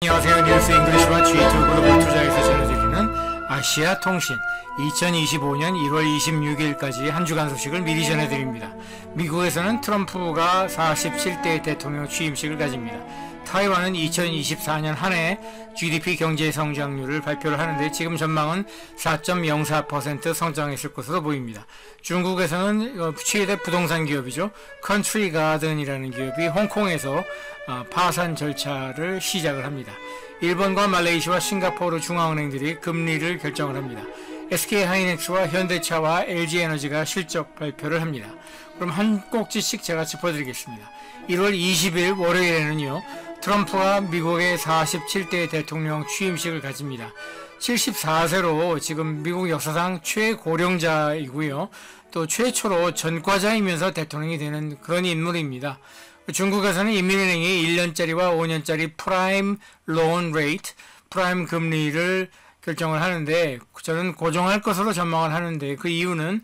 안녕하세요. 뉴스 잉글리시와 G2 글로벌 투자에서 전해드리는 아시아 통신 2025년 1월 26일까지 한 주간 소식을 미리 전해드립니다. 미국에서는 트럼프가 47대 대통령 취임식을 가집니다. 타이완은 2024년 한 해 GDP 경제 성장률을 발표를 하는데 지금 전망은 4.04% 성장했을 것으로 보입니다. 중국에서는 최대 부동산 기업이죠. 컨트리 가든이라는 기업이 홍콩에서 파산 절차를 시작을 합니다. 일본과 말레이시아와 싱가포르 중앙은행들이 금리를 결정을 합니다. SK하이닉스와 현대차와 LG에너지가 실적 발표를 합니다. 그럼 한 꼭지씩 제가 짚어드리겠습니다. 1월 20일 월요일에는요, 트럼프가 미국의 47대 대통령 취임식을 가집니다. 74세로 지금 미국 역사상 최고령자이고요. 또 최초로 전과자이면서 대통령이 되는 그런 인물입니다. 중국에서는 인민은행이 1년짜리와 5년짜리 프라임 론 레이트, 프라임 금리를 결정을 하는데 저는 고정할 것으로 전망을 하는데 그 이유는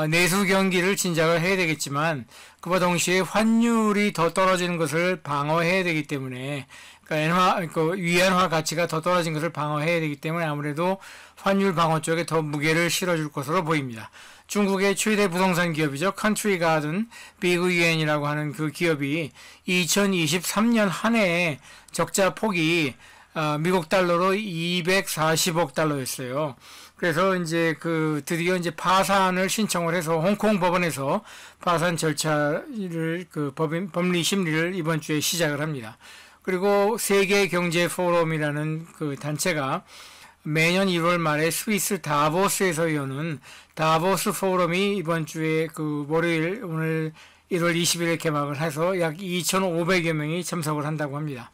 내수 경기를 진작을 해야 되겠지만 그와 동시에 환율이 더 떨어지는 것을 방어해야 되기 때문에 위안화 가치가 더 떨어진 것을 방어해야 되기 때문에 아무래도 환율 방어 쪽에 더 무게를 실어줄 것으로 보입니다. 중국의 최대 부동산 기업이죠. 컨트리 가든 비그유엔이라고 하는 그 기업이 2023년 한 해에 적자 폭이 미국 달러로 240억 달러였어요. 그래서 이제 드디어 이제 파산을 신청을 해서 홍콩 법원에서 파산 절차를 법리 심리를 이번 주에 시작을 합니다. 그리고 세계 경제 포럼이라는 그 단체가 매년 1월 말에 스위스 다보스에서 여는 다보스 포럼이 이번 주에 월요일 오늘 1월 20일에 개막을 해서 약 2,500여 명이 참석을 한다고 합니다.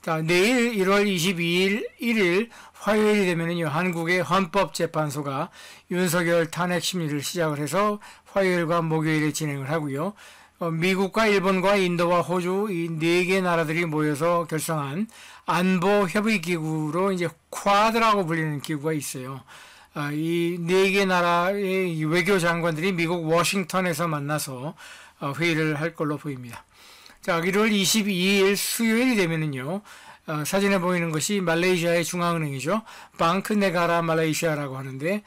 자, 내일 1월 22일 1일 화요일이 되면은요, 한국의 헌법재판소가 윤석열 탄핵 심리를 시작을 해서 화요일과 목요일에 진행을 하고요. 미국과 일본과 인도와 호주 이 4개 나라들이 모여서 결성한 안보협의기구로 이제 쿼드라고 불리는 기구가 있어요. 이 4개 나라의 외교장관들이 미국 워싱턴에서 만나서 회의를 할 걸로 보입니다. 자, 1월 22일 수요일이 되면은요, 사진에 보이는 것이 말레이시아의 중앙은행이죠. 방크 네가라 말레이시아라고 하는데,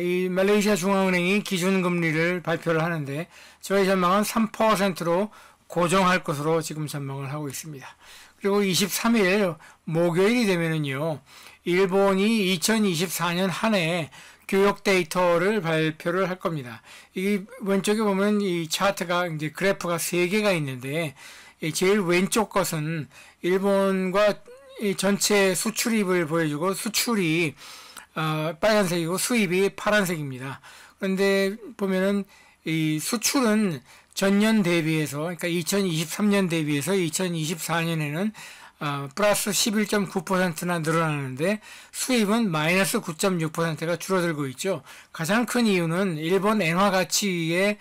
이 말레이시아 중앙은행이 기준금리를 발표를 하는데, 저의 전망은 3%로 고정할 것으로 지금 전망을 하고 있습니다. 그리고 23일 목요일이 되면은요, 일본이 2024년 한 해 교육 데이터를 발표를 할 겁니다. 이 왼쪽에 보면 이 차트가 이제 그래프가 3개가 있는데 제일 왼쪽 것은 일본과 이 전체 수출입을 보여주고 수출이 빨간색이고 수입이 파란색입니다. 그런데 보면은 이 수출은 전년 대비해서 그러니까 2023년 대비해서 2024년에는 플러스 11.9%나 늘어나는데 수입은 마이너스 9.6%가 줄어들고 있죠. 가장 큰 이유는 일본 엔화 가치가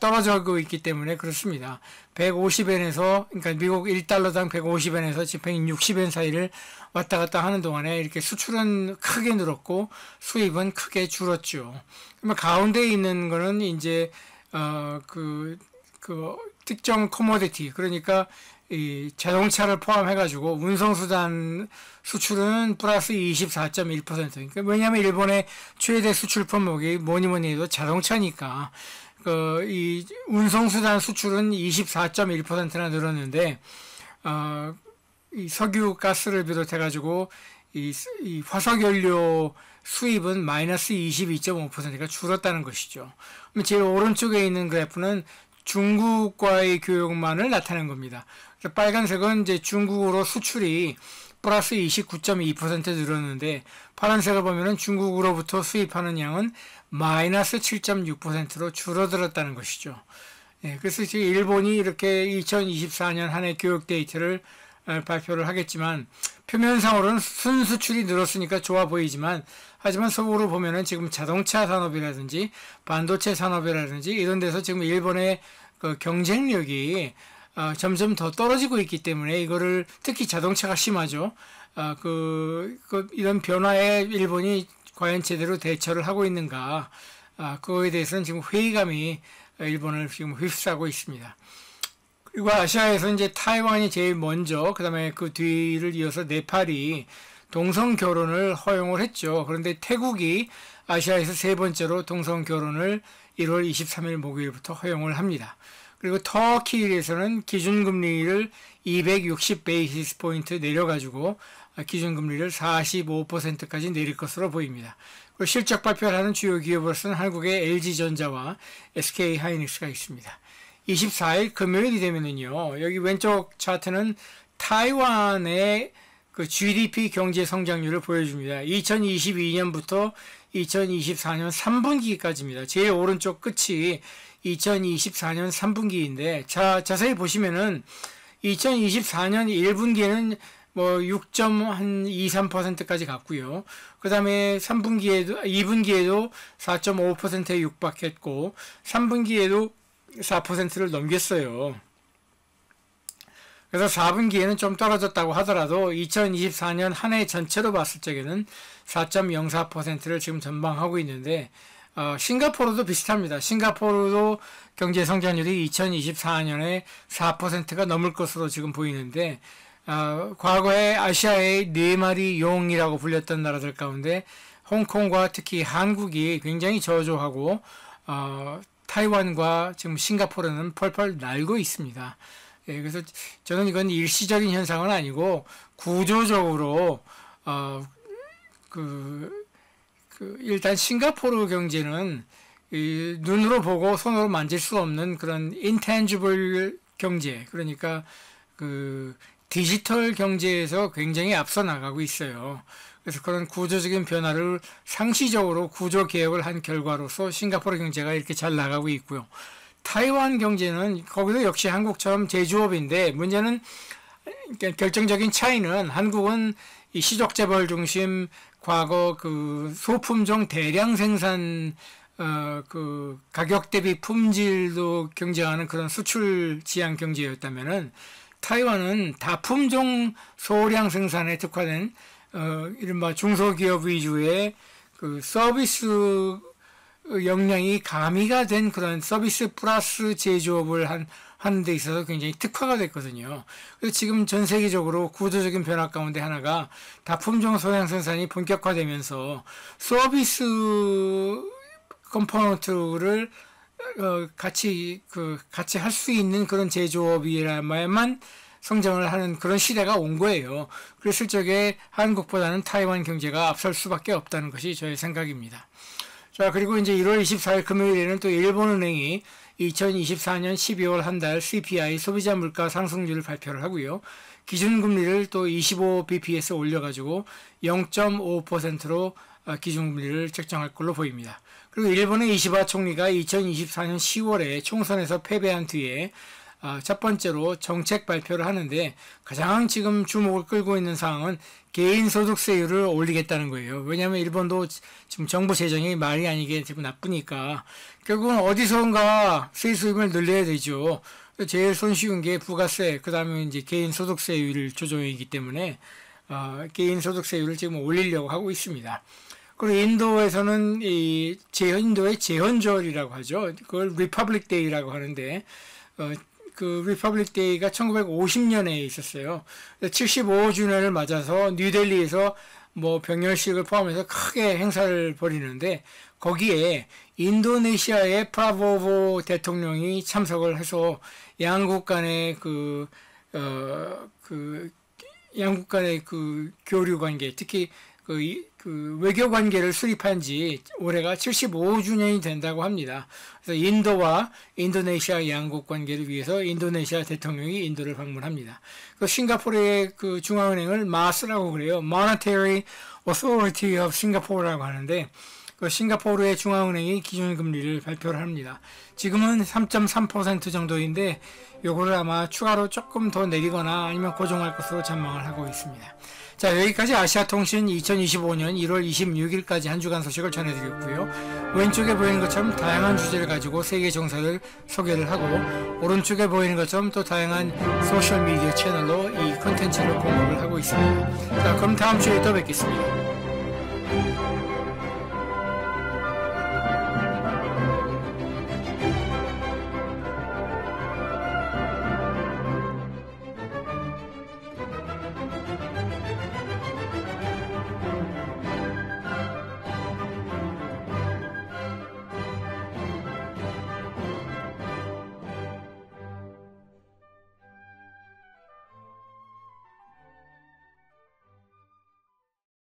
떨어지고 있기 때문에 그렇습니다. 150엔에서 그러니까 미국 1달러당 150엔에서 지금 160엔 사이를 왔다 갔다 하는 동안에 이렇게 수출은 크게 늘었고 수입은 크게 줄었죠. 그러면 가운데 있는 거는 이제 특정 코모디티 그러니까 이 자동차를 포함해가지고 운송수단 수출은 플러스 24.1%. 그러니까 왜냐하면 일본의 최대 수출 품목이 뭐니 해도 자동차니까 이 운송수단 수출은 24.1%나 늘었는데 이 석유 가스를 비롯해가지고 이 화석연료 수입은 마이너스 22.5%가 줄었다는 것이죠. 그럼 제일 오른쪽에 있는 그래프는 중국과의 교역만을 나타낸 겁니다. 빨간색은 이제 중국으로 수출이 플러스 29.2% 늘었는데 파란색을 보면은 중국으로부터 수입하는 양은 마이너스 7.6%로 줄어들었다는 것이죠. 예, 그래서 지금 일본이 이렇게 2024년 한 해 교역 데이터를 발표를 하겠지만 표면상으로는 순수출이 늘었으니까 좋아 보이지만 하지만 속으로 보면은 지금 자동차 산업이라든지 반도체 산업이라든지 이런 데서 지금 일본의 경쟁력이 점점 더 떨어지고 있기 때문에 이거를 특히 자동차가 심하죠. 이런 변화에 일본이 과연 제대로 대처를 하고 있는가? 그거에 대해서는 지금 회의감이 일본을 지금 휩싸고 있습니다. 그리고 아시아에서 이제 타이완이 제일 먼저, 그 다음에 그 뒤를 이어서 네팔이 동성 결혼을 허용을 했죠. 그런데 태국이 아시아에서 세 번째로 동성 결혼을 1월 23일 목요일부터 허용을 합니다. 그리고 터키에서는 기준금리를 260 베이시스 포인트 내려가지고 기준금리를 45%까지 내릴 것으로 보입니다. 그리고 실적 발표를 하는 주요 기업으로서는 한국의 LG전자와 SK하이닉스가 있습니다. 24일 금요일이 되면은요, 여기 왼쪽 차트는 타이완의 그 GDP 경제 성장률을 보여줍니다. 2022년부터 2024년 3분기까지입니다. 제일 오른쪽 끝이 2024년 3분기인데, 자세히 보시면은 2024년 1분기에는 뭐 6.23%까지 갔고요. 그 다음에 2분기에도 4.5%에 육박했고, 3분기에도 4%를 넘겼어요. 그래서 4분기에는 좀 떨어졌다고 하더라도 2024년 한 해 전체로 봤을 적에는 4.04%를 지금 전망하고 있는데, 싱가포르도 비슷합니다. 싱가포르도 경제 성장률이 2024년에 4%가 넘을 것으로 지금 보이는데, 과거에 아시아의 네 마리 용이라고 불렸던 나라들 가운데 홍콩과 특히 한국이 굉장히 저조하고, 타이완과 지금 싱가포르는 펄펄 날고 있습니다. 예, 그래서 저는 이건 일시적인 현상은 아니고 구조적으로 일단 싱가포르 경제는 눈으로 보고 손으로 만질 수 없는 그런 intangible 경제, 그러니까 디지털 경제에서 굉장히 앞서 나가고 있어요. 그래서 그런 구조적인 변화를 상시적으로 구조 개혁을 한 결과로서 싱가포르 경제가 이렇게 잘 나가고 있고요. 타이완 경제는 거기도 역시 한국처럼 제조업인데, 문제는 결정적인 차이는, 한국은 이 시족재벌 중심 과거 소품종 대량 생산 가격 대비 품질도 경쟁하는 그런 수출 지향 경제였다면은, 타이완은 다품종 소량 생산에 특화된 이른바 중소기업 위주의 서비스 역량이 가미가 된 그런 서비스 플러스 제조업을 하는 데 있어서 굉장히 특화가 됐거든요. 그래서 지금 전 세계적으로 구조적인 변화 가운데 하나가 다품종 소량 생산이 본격화되면서 서비스 컴포넌트를 같이 할 수 있는 그런 제조업이라야만 성장을 하는 그런 시대가 온 거예요. 그랬을 적에 한국보다는 타이완 경제가 앞설 수밖에 없다는 것이 저의 생각입니다. 자, 그리고 이제 1월 24일 금요일에는 또 일본은행이 2024년 12월 한 달 CPI 소비자 물가 상승률을 발표를 하고요. 기준금리를 또 25bps 올려가지고 0.5%로 기준금리를 책정할 걸로 보입니다. 그리고 일본의 이시바 총리가 2024년 10월에 총선에서 패배한 뒤에 첫 번째로 정책 발표를 하는데, 가장 지금 주목을 끌고 있는 사항은 개인소득세율을 올리겠다는 거예요. 왜냐하면 일본도 지금 정부 재정이 말이 아니게 지금 나쁘니까 결국은 어디선가 세수 수입을 늘려야 되죠. 제일 손쉬운 게 부가세, 그 다음에 이제 개인소득세율 조정이기 때문에 개인소득세율을 지금 올리려고 하고 있습니다. 그리고 인도에서는 인도의 재헌절이라고 하죠. 그걸 리퍼블릭 데이라고 하는데, 리퍼블릭 데이가 1950년에 있었어요. 75주년을 맞아서 뉴델리에서 뭐 병렬식을 포함해서 크게 행사를 벌이는데, 거기에 인도네시아의 프라보보 대통령이 참석을 해서 양국 간의 양국 간의 교류 관계, 특히 외교 관계를 수립한 지 올해가 75주년이 된다고 합니다. 그래서 인도와 인도네시아 양국 관계를 위해서 인도네시아 대통령이 인도를 방문합니다. 싱가포르의 중앙은행을 마스라고 그래요. Monetary Authority of Singapore라고 하는데, 싱가포르의 중앙은행이 기준금리를 발표를 합니다. 지금은 3.3% 정도인데, 요거를 아마 추가로 조금 더 내리거나 아니면 고정할 것으로 전망을 하고 있습니다. 자, 여기까지 아시아통신 2025년 1월 26일까지 한 주간 소식을 전해드렸고요. 왼쪽에 보이는 것처럼 다양한 주제를 가지고 세계 정사를 소개를 하고, 오른쪽에 보이는 것처럼 또 다양한 소셜미디어 채널로 이 콘텐츠를 공급을 하고 있습니다. 자, 그럼 다음 주에 또 뵙겠습니다.